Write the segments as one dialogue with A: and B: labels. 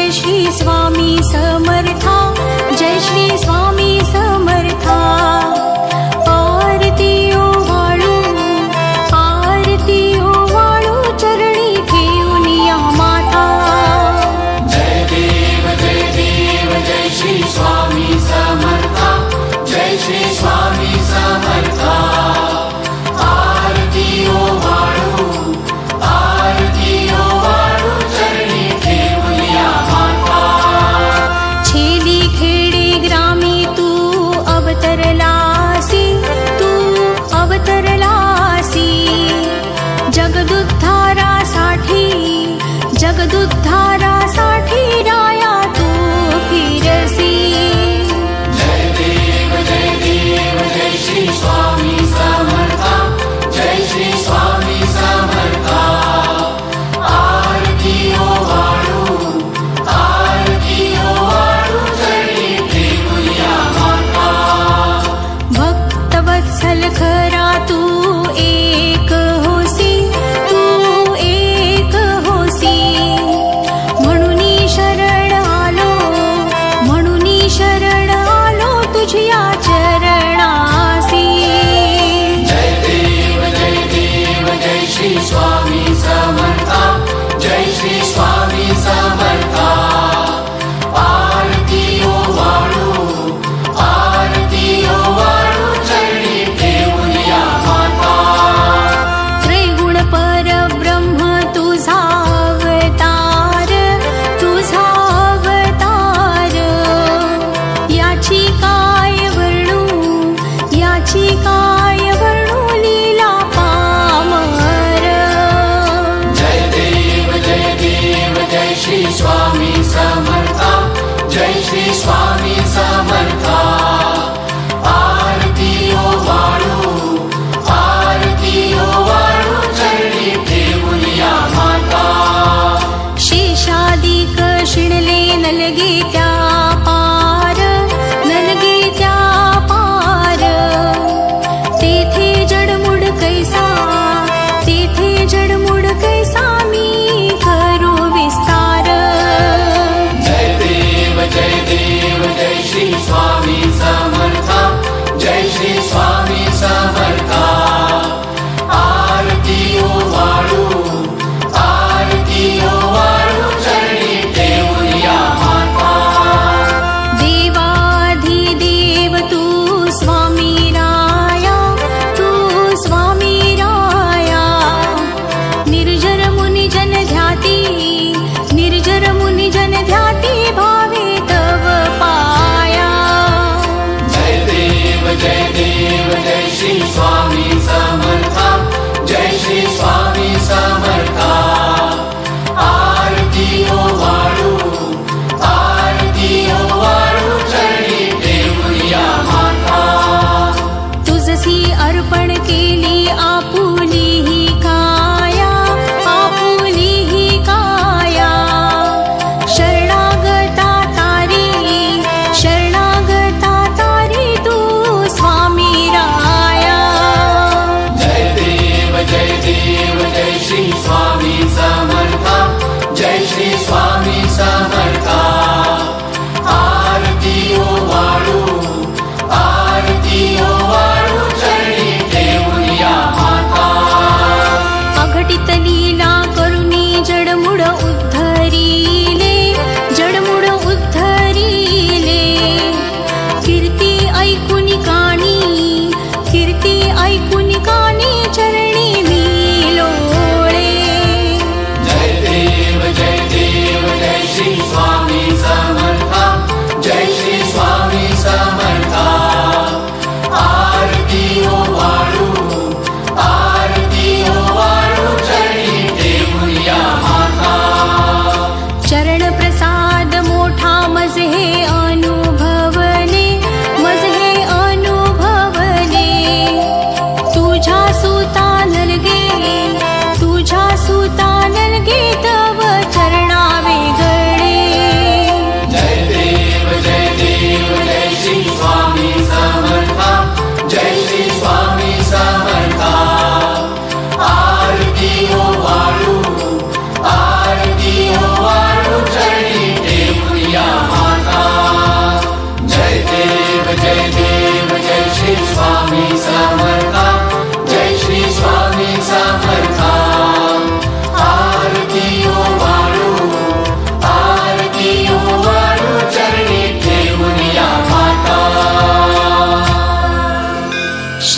A: जय श्री स्वामी समर्था, जय श्री स्वामी समर्था। आरती ओवाळू, आरती ओवाळू, चरणी ठेवूनिया माता।
B: जय देव जय श्री स्वामी समर्था, जय श्री स्वामी समर्था। आरती ओवाळू, आरती ओवाळू, चरणी ठेवूनिया माता।
A: छेली खेडे ग्रामी तू अवतरलासी, तू अवतरलासी। जगदुद्धारासाठी, जगदुद्धारासाठी राया तू फिरसी।
B: जय देव जय श्री स्वामी समर्था, जय श्री स्वामी समर्था। आरती ओवाळू, आरती ओवाळू, चरणी ठेवूनिया माता।
A: भक्तवत्सल खरा तू एक होसी, तू एक होसी। म्हणून शरण आलो, म्हणून शरण आलो तुझ्या चरणासी।
B: जय देव जय श्री स्वामी समर्था, जय श्री स्वामी समर्था। आरती ओवाळू, आरती ओवाळू, चरणी ठेवूनिया माता।
A: त्रैगुण परब्रह्म तुझा अवतार, तुझा अवतार। याची काय वर्णू, याची काय वर्णू लीला पामर।
B: जय देव जय श्री स्वामी समर्था, जय श्री स्वामी समर्था। आरती ओवाळू, आरती ओवाळू, चरणी ठेवूनिया माता।
A: शेषादिक शिणले नलगे त्या पार, नलगे त्या पार। तेथे जडमुड कैसा, तेथे जडमुड कैसा मी करू विस्तार।
B: जय देव जय श्री स्वामी समर्था, जय श्री स्वामी समर्था। आरती ओवाळू, आरती ओवाळू, चरणी ठेवूनिया माता।
A: देवाधिदेव तू स्वामी राया, तू स्वामी राया। निर्जर मुनी जन ध्याती, निर्जर मुनी जन ध्याती, भावे तव पाया।
B: जय देव जय श्री स्वामी समर्था, जय श्री स्वामी समर्था। आरती ओवाळू, आरती ओवाळू, चरणी ठेवूनिया माता।
A: तुझसी अर्पण केली आपुली ही काया, आपुली ही काया। शरणागता तारी, शरणागता तारी तू स्वामी राया।
B: जय देव जय श्री स्वामी समर्था, जय श्री स्वामी समर्था। आरती ओवाळू, आरती ओवाळू, चरणी ठेवूनिया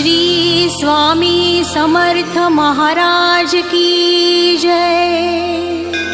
A: श्री स्वामी समर्थ महाराज की जय।